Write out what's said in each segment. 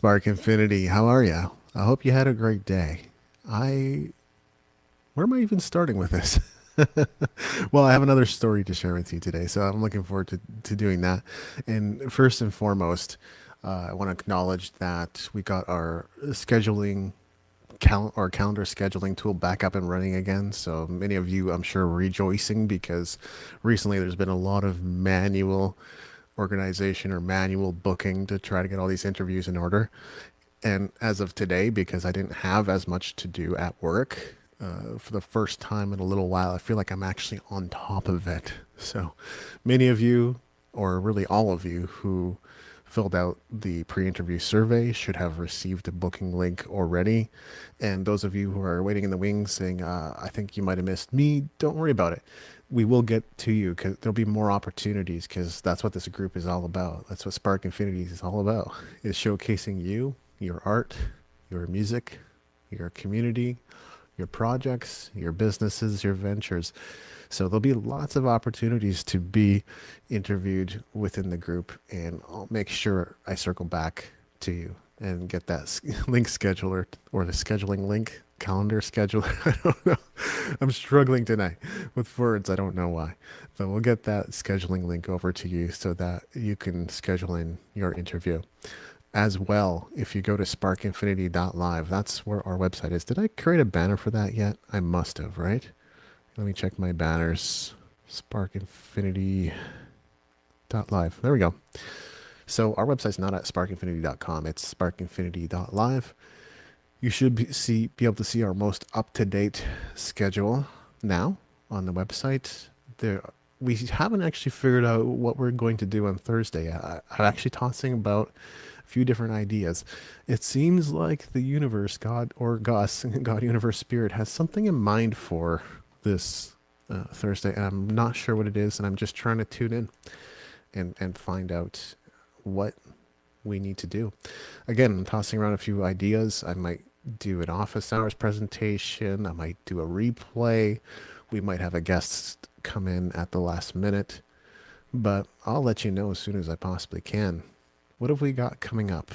Spark Infinity. How are you? I hope you had a great day. I, where am I even starting with this? Well, I have another story to share with you today, so I'm looking forward to doing that. And first and foremost, I want to acknowledge that we got our our calendar scheduling tool back up and running again. So many of you, I'm sure, are rejoicing because recently there's been a lot of manual organization or manual booking to try to get all these interviews in order. And as of today, because I didn't have as much to do at work, for the first time in a little while, I feel like I'm actually on top of it. So many of you, or really all of you, who filled out the pre-interview survey should have received a booking link already. And those of you who are waiting in the wings saying, I think you might have missed me, don't worry about it. We will get to you because there'll be more opportunities because that's what this group is all about. That's what Spark Infinity is all about, is showcasing you, your art, your music, your community, your projects, your businesses, your ventures. So there'll be lots of opportunities to be interviewed within the group, and I'll make sure I circle back to you and get that link scheduler or the scheduling link calendar scheduler. I don't know. I'm struggling tonight with words. I don't know why, but we'll get that scheduling link over to you so that you can schedule in your interview. As well, if you go to sparkinfinity.live, that's where our website is. Did I create a banner for that yet? I must have, right? Let me check my banners. Sparkinfinity.live. There we go. So our website's not at sparkinfinity.com. It's sparkinfinity.live. You should be able to see our most up-to-date schedule now on the website. We haven't actually figured out what we're going to do on Thursday. I'm actually tossing about a few different ideas. It seems like the universe, God or Gus, God, Universe, Spirit, has something in mind for this Thursday, and I'm not sure what it is, and I'm just trying to tune in and find out what we need to do. Again, I'm tossing around a few ideas. I might do an office hours presentation. I might do a replay. We might have a guest come in at the last minute, but I'll let you know as soon as I possibly can. What have we got coming up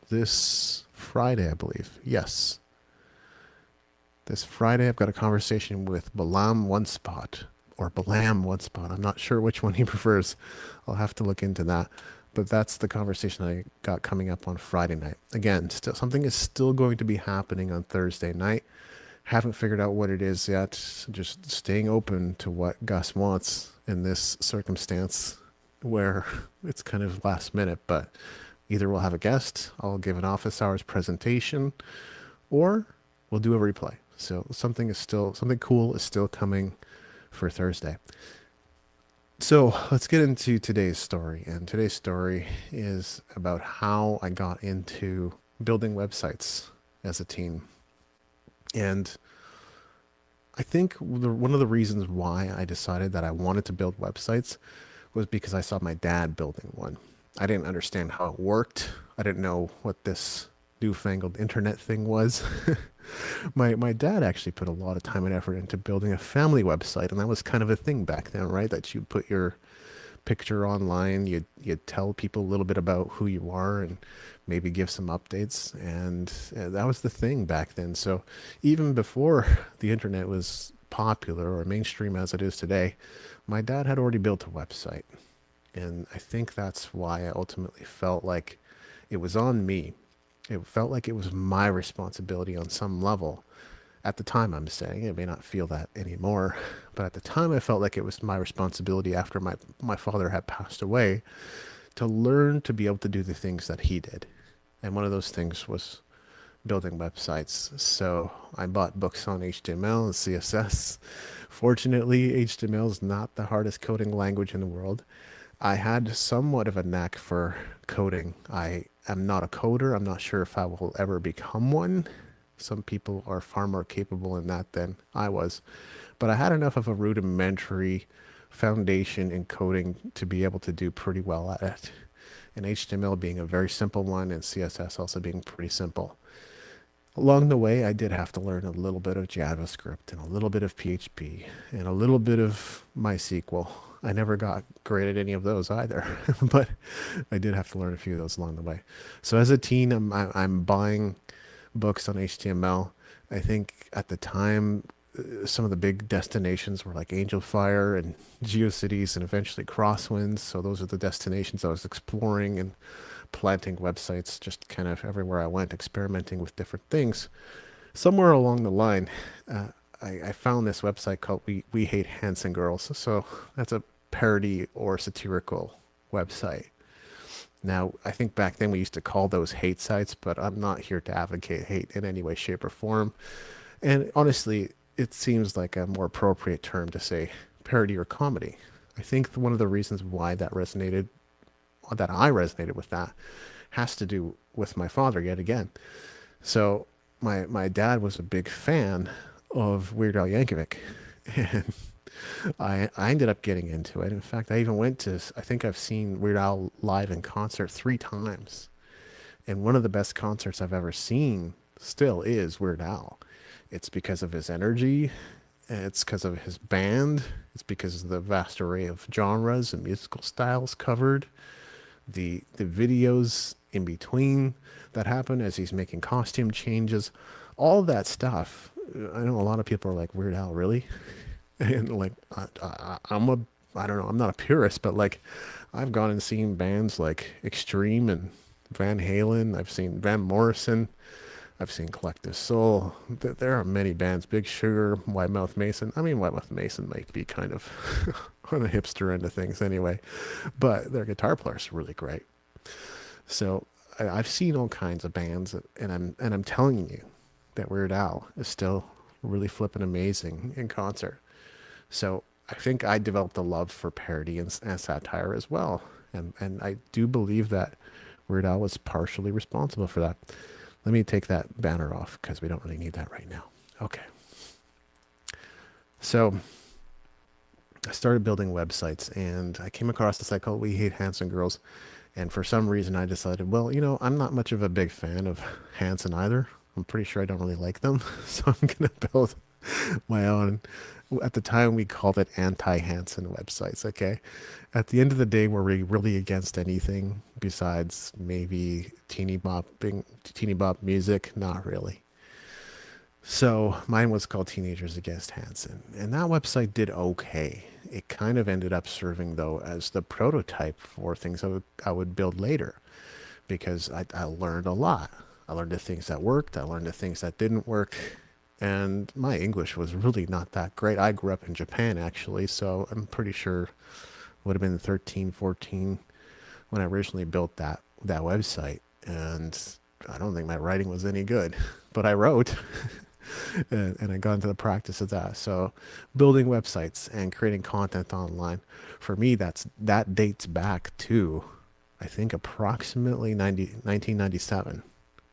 this Friday, I believe? Yes. This Friday, I've got a conversation with Balam One Spot or Balam One Spot. I'm not sure which one he prefers. I'll have to look into that. But that's the conversation I got coming up on Friday night. Again, still something is still going to be happening on Thursday night. Haven't figured out what it is yet. Just staying open to what Gus wants in this circumstance where it's kind of last minute, but either we'll have a guest, I'll give an office hours presentation, or we'll do a replay. So something cool is still coming for Thursday. So let's get into today's story. And today's story is about how I got into building websites as a teen. And I think one of the reasons why I decided that I wanted to build websites was because I saw my dad building one. I didn't understand how it worked. I didn't know what this newfangled internet thing was. My dad actually put a lot of time and effort into building a family website, and that was kind of a thing back then, right? That you put your picture online, you'd tell people a little bit about who you are and maybe give some updates, and that was the thing back then. So even before the internet was popular or mainstream as it is today, my dad had already built a website. And I think that's why I ultimately felt like it was on me. It felt like it was my responsibility on some level. At the time, I'm saying, I may not feel that anymore, but at the time I felt like it was my responsibility after my father had passed away to learn to be able to do the things that he did. And one of those things was building websites. So I bought books on HTML and CSS. Fortunately, HTML is not the hardest coding language in the world. I had somewhat of a knack for coding. I am not a coder. I'm not sure if I will ever become one. Some people are far more capable in that than I was. But I had enough of a rudimentary foundation in coding to be able to do pretty well at it. And HTML being a very simple one, and CSS also being pretty simple. Along the way, I did have to learn a little bit of JavaScript and a little bit of PHP and a little bit of MySQL. I never got great at any of those either, but I did have to learn a few of those along the way. So as a teen, I'm buying books on HTML. I think at the time, some of the big destinations were like Angel Fire and GeoCities and eventually Crosswinds. So those are the destinations I was exploring and planting websites just kind of everywhere I went, experimenting with different things. Somewhere along the line, uh, I found this website called We Hate Hanson Girls. So that's a parody or satirical website. Now, I think back then we used to call those hate sites, but I'm not here to advocate hate in any way, shape, or form. And honestly, it seems like a more appropriate term to say parody or comedy. I think one of the reasons why that I resonated with that, has to do with my father yet again. So my dad was a big fan of Weird Al Yankovic, and I ended up getting into it. In fact, I even went to, I think I've seen Weird Al live in concert 3 times. And one of the best concerts I've ever seen still is Weird Al. It's because of his energy, it's because of his band, it's because of the vast array of genres and musical styles covered, the videos in between that happen as he's making costume changes, all that stuff. I know a lot of people are like, Weird Al, really? And like, I don't know, I'm not a purist, but like, I've gone and seen bands like Extreme and Van Halen. I've seen Van Morrison. I've seen Collective Soul. There are many bands. Big Sugar, White Mouth Mason. I mean, White Mouth Mason might be kind of on the hipster end of things anyway, but their guitar players are really great. So I've seen all kinds of bands, and I'm telling you that Weird Al is still really flipping amazing in concert. So I think I developed a love for parody and satire as well, and I do believe that Weird Al was partially responsible for that. Let me take that banner off because we don't really need that right now. Okay. So I started building websites and I came across the site called We Hate Hanson Girls. And for some reason I decided, well, I'm not much of a big fan of Hanson either. I'm pretty sure I don't really like them. So I'm going to build my own. At the time we called it anti-Hanson websites. Okay. At the end of the day, were we really against anything besides maybe teeny bop music? Not really. So mine was called Teenagers Against Hanson, and that website did okay. It kind of ended up serving though as the prototype for things I would build later, because I learned a lot. I learned the things that worked. I learned the things that didn't work. And my English was really not that great. I grew up in Japan actually, so I'm pretty sure would have been 13, 14 when I originally built that website. And I don't think my writing was any good, but I wrote and I got into the practice of that. So building websites and creating content online, for me, that dates back to, I think, approximately 1997,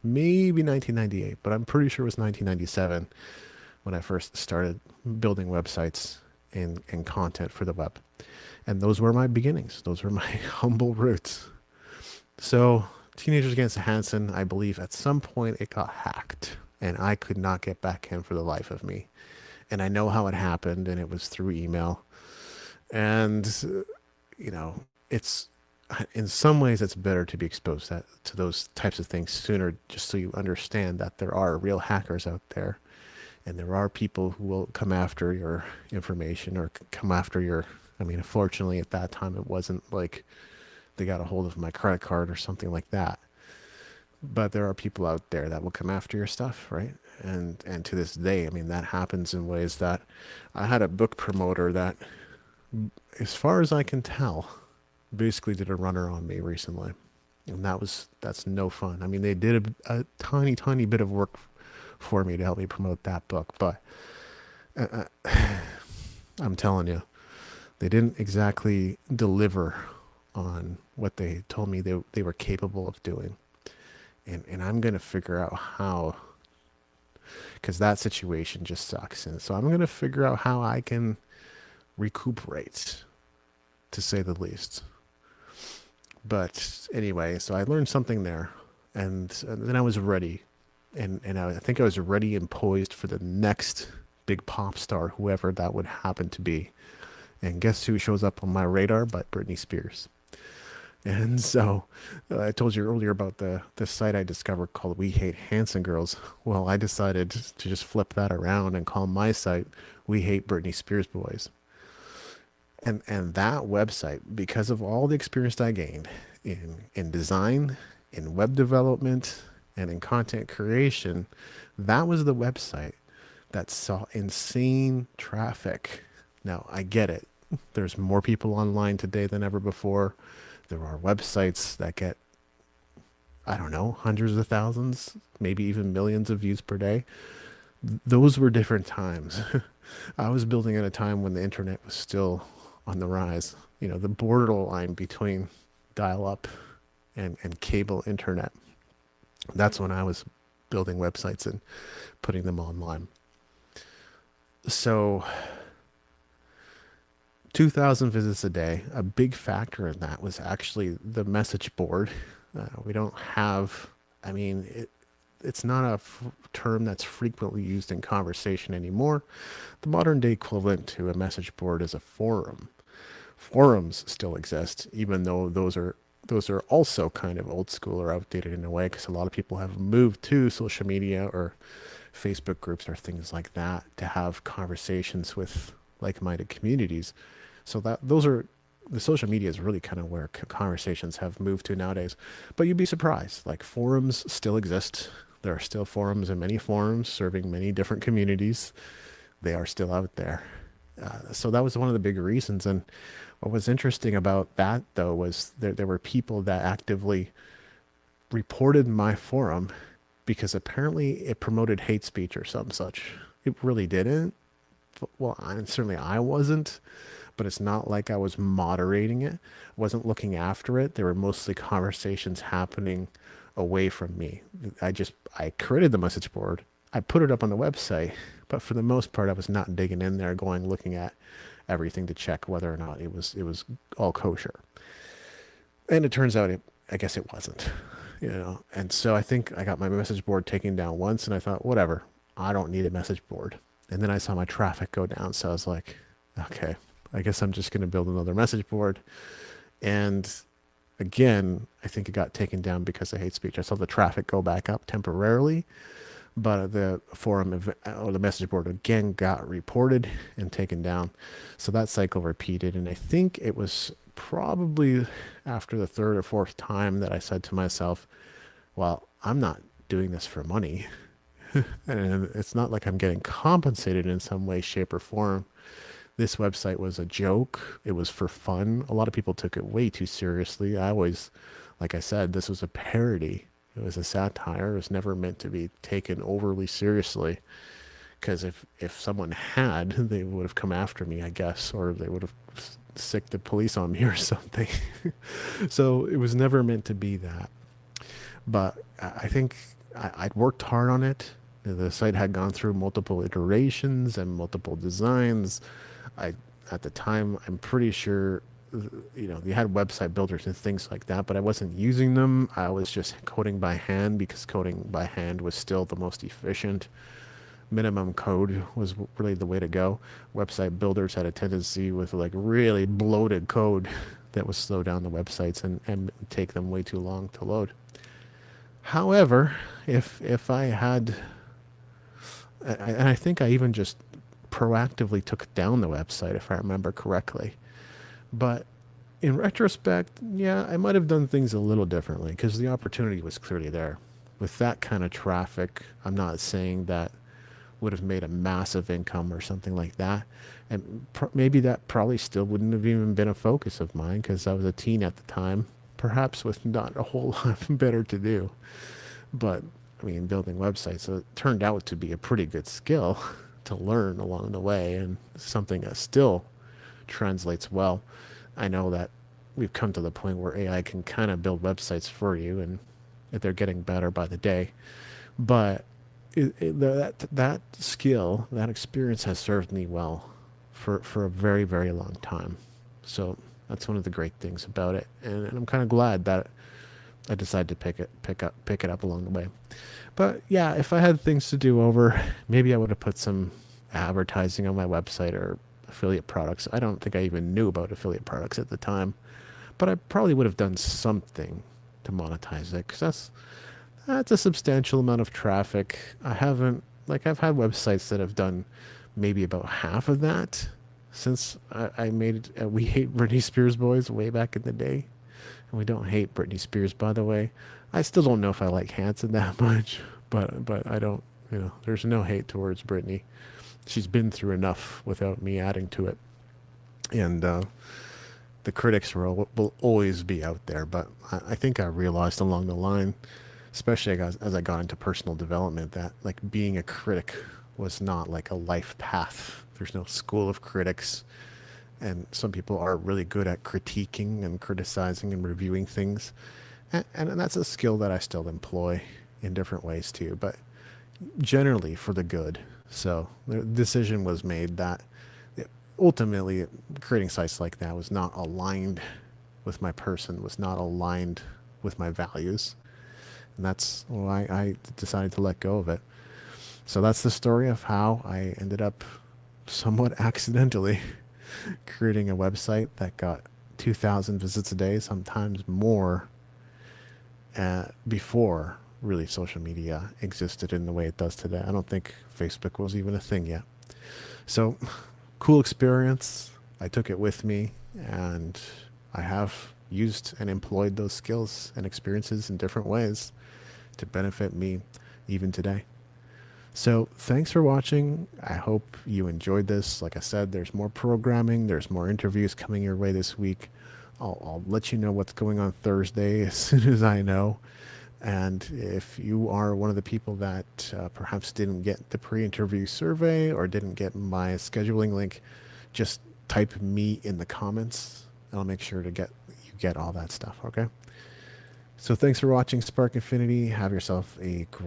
maybe 1998, but I'm pretty sure it was 1997 when I first started building websites and content for the web. And those were my beginnings. Those were my humble roots. So Teenagers Against Hanson, I believe at some point it got hacked and I could not get back in for the life of me. And I know how it happened, and it was through email. And, it's, in some ways it's better to be exposed to those types of things sooner, just so you understand that there are real hackers out there, and there are people who will come after your information or come after your, I mean, unfortunately at that time it wasn't like they got a hold of my credit card or something like that, but there are people out there that will come after your stuff, right? And to this day, I mean, that happens in ways that I had a book promoter that, as far as I can tell, basically did a runner on me recently. And that's no fun. I mean, they did a tiny, tiny bit of work for me to help me promote that book, but I'm telling you, they didn't exactly deliver on what they told me they were capable of doing. And I'm going to figure out how, because that situation just sucks. And so I'm going to figure out how I can recuperate, to say the least. But anyway, so I learned something there, and then I was ready. And I think I was ready and poised for the next big pop star, whoever that would happen to be. And guess who shows up on my radar but Britney Spears. And so I told you earlier about the site I discovered called We Hate Hanson Girls. Well, I decided to just flip that around and call my site We Hate Britney Spears Boys. And that website, because of all the experience I gained in design, in web development, and in content creation, that was the website that saw insane traffic. Now, I get it. There's more people online today than ever before. There are websites that get, I don't know, hundreds of thousands, maybe even millions of views per day. Those were different times. I was building at a time when the internet was still on the rise. You know, the borderline between dial up and cable internet. That's when I was building websites and putting them online. So 2,000 visits a day, a big factor in that was actually the message board. We don't have, I mean, it's not a term that's frequently used in conversation anymore. The modern day equivalent to a message board is a forum. Forums still exist, even though those are also kind of old school or outdated in a way, because a lot of people have moved to social media or Facebook groups or things like that to have conversations with like-minded communities. So that those are the social media is really kind of where conversations have moved to nowadays. But you'd be surprised, like forums still exist. There are still forums in many forums serving many different communities. They are still out there. So that was one of the big reasons. And what was interesting about that, though, was there were people that actively reported my forum because apparently it promoted hate speech or some such. It really didn't. Well, certainly I wasn't, but it's not like I was moderating it. I wasn't looking after it. There were mostly conversations happening away from me. I created the message board. I put it up on the website, but for the most part, I was not digging in there, looking at everything to check whether or not it was all kosher. And it turns out I guess it wasn't, you know. And so I think I got my message board taken down once, and I thought, whatever, I don't need a message board. And then I saw my traffic go down, so I was like, okay, I guess I'm just going to build another message board. And again, I think it got taken down because of hate speech. I saw the traffic go back up temporarily, but the forum or the message board again got reported and taken down. So that cycle repeated. And I think it was probably after the third or fourth time that I said to myself, well, I'm not doing this for money. And it's not like I'm getting compensated in some way, shape, or form. This website was a joke. It was for fun. A lot of people took it way too seriously. Like I said, this was a parody. It was a satire. It was never meant to be taken overly seriously. Because if someone had, they would have come after me, I guess, or they would have sicked the police on me or something. So it was never meant to be that. But I think I'd worked hard on it. The site had gone through multiple iterations and multiple designs. At the time, I'm pretty sure, you know, they had website builders and things like that, but I wasn't using them. I was just coding by hand because coding by hand was still the most efficient. Minimum code was really the way to go. Website builders had a tendency with like really bloated code that would slow down the websites and take them way too long to load. However, if I had, and I think I even just proactively took down the website, if I remember correctly. But in retrospect, yeah, I might have done things a little differently because the opportunity was clearly there. With that kind of traffic, I'm not saying that would have made a massive income or something like that. And maybe that probably still wouldn't have even been a focus of mine because I was a teen at the time, perhaps with not a whole lot better to do. But I mean, building websites, so it turned out to be a pretty good skill to learn along the way and something that still translates well. I know that we've come to the point where AI can kind of build websites for you and they're getting better by the day. But that skill, that experience has served me well for a very, very long time. So that's one of the great things about it. And I'm kind of glad that I decided to pick it up along the way. But yeah, if I had things to do over, maybe I would have put some advertising on my website or affiliate products. I don't think I even knew about affiliate products at the time, but I probably would have done something to monetize it because that's a substantial amount of traffic. I haven't, like, I've had websites that have done maybe about half of that since I made We Hate Britney Spears Boys way back in the day. And we don't hate Britney Spears, by the way. I still don't know if I like Hanson that much, but I don't, there's no hate towards Britney. She's been through enough without me adding to it. And the critics will always be out there, but I think I realized along the line, especially as I got into personal development, that like being a critic was not like a life path. There's no school of critics, and some people are really good at critiquing and criticizing and reviewing things, and that's a skill that I still employ in different ways too, but generally for the good. So the decision was made that ultimately creating sites like that was not aligned with my person, was not aligned with my values, and that's why I decided to let go of it. So that's the story of how I ended up somewhat accidentally creating a website that got 2,000 visits a day, sometimes more, before really social media existed in the way it does today. I don't think Facebook was even a thing yet. So cool experience. I took it with me, and I have used and employed those skills and experiences in different ways to benefit me even today. So thanks for watching. I hope you enjoyed this. Like I said, there's more programming. There's more interviews coming your way this week. I'll let you know what's going on Thursday as soon as I know. And if you are one of the people that perhaps didn't get the pre-interview survey or didn't get my scheduling link, just type me in the comments, and I'll make sure to get all that stuff. Okay. So thanks for watching Spark Infinity. Have yourself a great